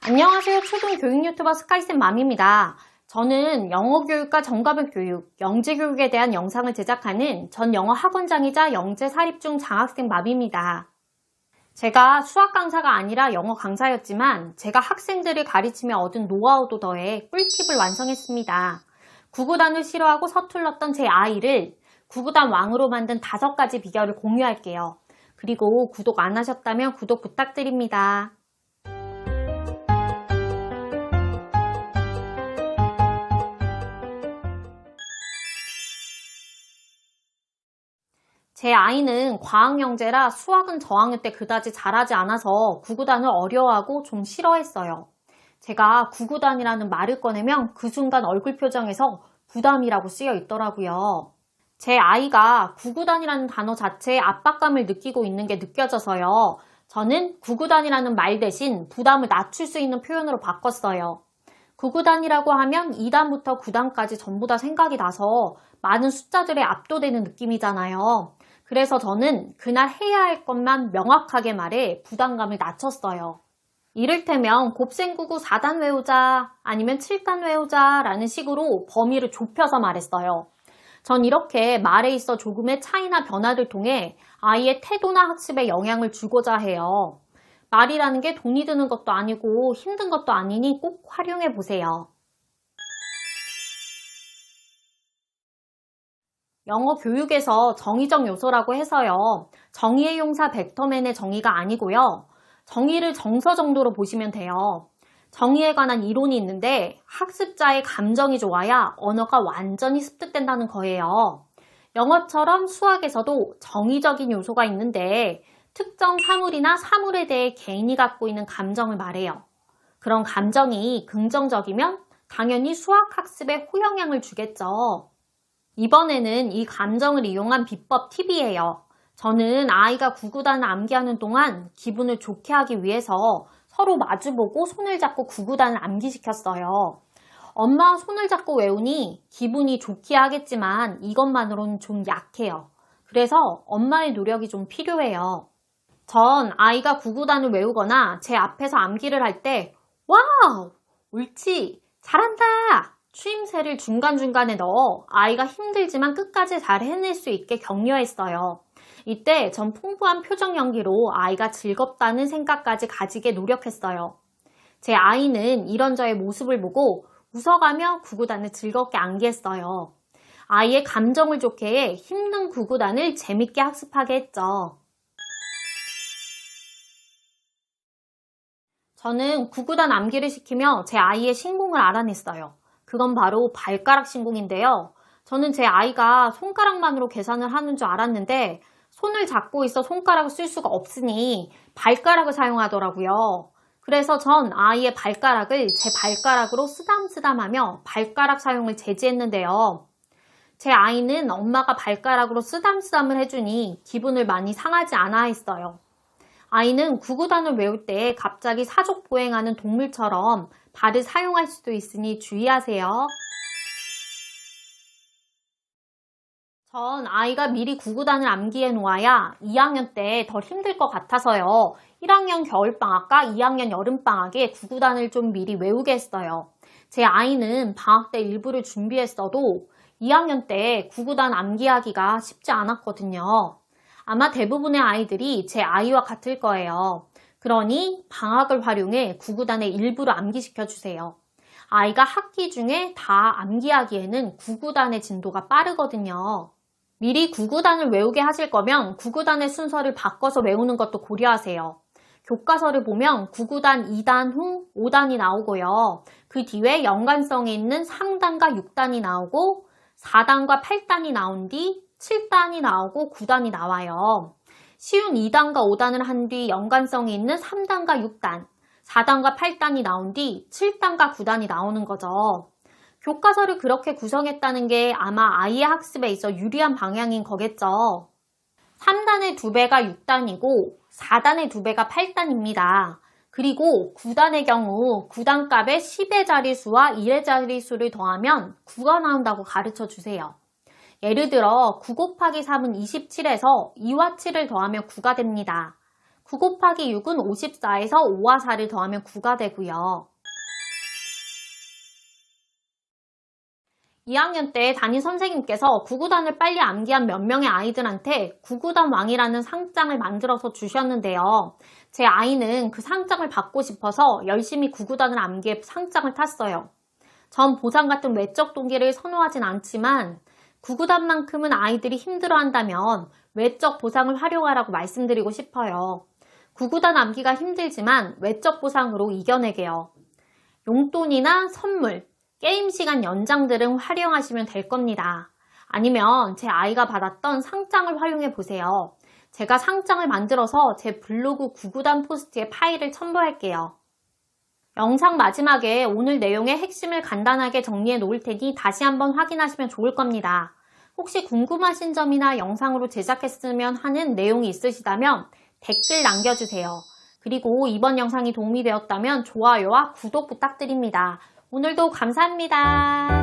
안녕하세요. 초등 교육 유튜버 스카이쌤 맘입니다. 저는 영어 교육과 정과목 교육, 영재 교육에 대한 영상을 제작하는 전 영어 학원장이자 영재 사립 중 장학생 맘입니다. 제가 수학 강사가 아니라 영어 강사였지만 제가 학생들을 가르치며 얻은 노하우도 더해 꿀팁을 완성했습니다. 구구단을 싫어하고 서툴렀던 제 아이를 구구단 왕으로 만든 5가지 비결을 공유할게요. 그리고 구독 안 하셨다면 구독 부탁드립니다. 제 아이는 과학영재라 수학은 저학년 때 그다지 잘하지 않아서 구구단을 어려워하고 좀 싫어했어요. 제가 구구단이라는 말을 꺼내면 그 순간 얼굴 표정에서 부담이라고 쓰여 있더라고요. 제 아이가 구구단이라는 단어 자체에 압박감을 느끼고 있는 게 느껴져서요. 저는 구구단이라는 말 대신 부담을 낮출 수 있는 표현으로 바꿨어요. 구구단이라고 하면 2단부터 9단까지 전부 다 생각이 나서 많은 숫자들에 압도되는 느낌이잖아요. 그래서 저는 그날 해야 할 것만 명확하게 말해 부담감을 낮췄어요. 이를테면 곱셈구구 4단 외우자 아니면 7단 외우자 라는 식으로 범위를 좁혀서 말했어요. 전 이렇게 말에 있어 조금의 차이나 변화를 통해 아이의 태도나 학습에 영향을 주고자 해요. 말이라는 게 돈이 드는 것도 아니고 힘든 것도 아니니 꼭 활용해 보세요. 영어 교육에서 정의적 요소라고 해서요. 정의의 용사 벡터맨의 정의가 아니고요. 정의를 정서 정도로 보시면 돼요. 정의에 관한 이론이 있는데 학습자의 감정이 좋아야 언어가 완전히 습득된다는 거예요. 영어처럼 수학에서도 정의적인 요소가 있는데 특정 사물이나 사물에 대해 개인이 갖고 있는 감정을 말해요. 그런 감정이 긍정적이면 당연히 수학 학습에 호영향을 주겠죠. 이번에는 이 감정을 이용한 비법 팁이에요. 저는 아이가 구구단을 암기하는 동안 기분을 좋게 하기 위해서 서로 마주보고 손을 잡고 구구단을 암기시켰어요. 엄마와 손을 잡고 외우니 기분이 좋게 하겠지만 이것만으로는 좀 약해요. 그래서 엄마의 노력이 좀 필요해요. 전 아이가 구구단을 외우거나 제 앞에서 암기를 할 때 와우! 옳지! 잘한다! 추임새를 중간중간에 넣어 아이가 힘들지만 끝까지 잘 해낼 수 있게 격려했어요. 이때 전 풍부한 표정 연기로 아이가 즐겁다는 생각까지 가지게 노력했어요. 제 아이는 이런 저의 모습을 보고 웃어가며 구구단을 즐겁게 암기했어요. 아이의 감정을 좋게 해 힘든 구구단을 재밌게 학습하게 했죠. 저는 구구단 암기를 시키며 제 아이의 신공을 알아냈어요. 그건 바로 발가락 신공인데요. 저는 제 아이가 손가락만으로 계산을 하는 줄 알았는데 손을 잡고 있어 손가락을 쓸 수가 없으니 발가락을 사용하더라고요. 그래서 전 아이의 발가락을 제 발가락으로 쓰담쓰담하며 발가락 사용을 제지했는데요. 제 아이는 엄마가 발가락으로 쓰담쓰담을 해주니 기분을 많이 상하지 않아 했어요. 아이는 구구단을 외울 때 갑자기 사족 보행하는 동물처럼 발을 사용할 수도 있으니 주의하세요. 전 아이가 미리 구구단을 암기해 놓아야 2학년 때 덜 힘들 것 같아서요. 1학년 겨울방학과 2학년 여름방학에 구구단을 좀 미리 외우게 했어요. 제 아이는 방학 때 일부를 준비했어도 2학년 때 구구단 암기하기가 쉽지 않았거든요. 아마 대부분의 아이들이 제 아이와 같을 거예요. 그러니 방학을 활용해 구구단의 일부를 암기시켜주세요. 아이가 학기 중에 다 암기하기에는 구구단의 진도가 빠르거든요. 미리 구구단을 외우게 하실 거면 구구단의 순서를 바꿔서 외우는 것도 고려하세요. 교과서를 보면 구구단 2단 후 5단이 나오고요. 그 뒤에 연관성이 있는 3단과 6단이 나오고 4단과 8단이 나온 뒤 7단이 나오고 9단이 나와요. 쉬운 2단과 5단을 한 뒤 연관성이 있는 3단과 6단, 4단과 8단이 나온 뒤 7단과 9단이 나오는 거죠. 교과서를 그렇게 구성했다는 게 아마 아이의 학습에 있어 유리한 방향인 거겠죠. 3단의 2배가 6단이고 4단의 2배가 8단입니다. 그리고 9단의 경우 9단 값에 10의 자릿수와 1의 자릿수를 더하면 9가 나온다고 가르쳐 주세요. 예를 들어 9 곱하기 3은 27에서 2와 7을 더하면 9가 됩니다. 9 곱하기 6은 54에서 5와 4를 더하면 9가 되고요. 2학년 때 담임 선생님께서 구구단을 빨리 암기한 몇 명의 아이들한테 구구단 왕이라는 상장을 만들어서 주셨는데요. 제 아이는 그 상장을 받고 싶어서 열심히 구구단을 암기해 상장을 탔어요. 전 보상 같은 외적 동기를 선호하진 않지만 구구단만큼은 아이들이 힘들어한다면 외적 보상을 활용하라고 말씀드리고 싶어요. 구구단 암기가 힘들지만 외적 보상으로 이겨내게요. 용돈이나 선물, 게임 시간 연장 등을 활용하시면 될 겁니다. 아니면 제 아이가 받았던 상장을 활용해 보세요. 제가 상장을 만들어서 제 블로그 구구단 포스트에 파일을 첨부할게요. 영상 마지막에 오늘 내용의 핵심을 간단하게 정리해 놓을 테니 다시 한번 확인하시면 좋을 겁니다. 혹시 궁금하신 점이나 영상으로 제작했으면 하는 내용이 있으시다면 댓글 남겨주세요. 그리고 이번 영상이 도움이 되었다면 좋아요와 구독 부탁드립니다. 오늘도 감사합니다.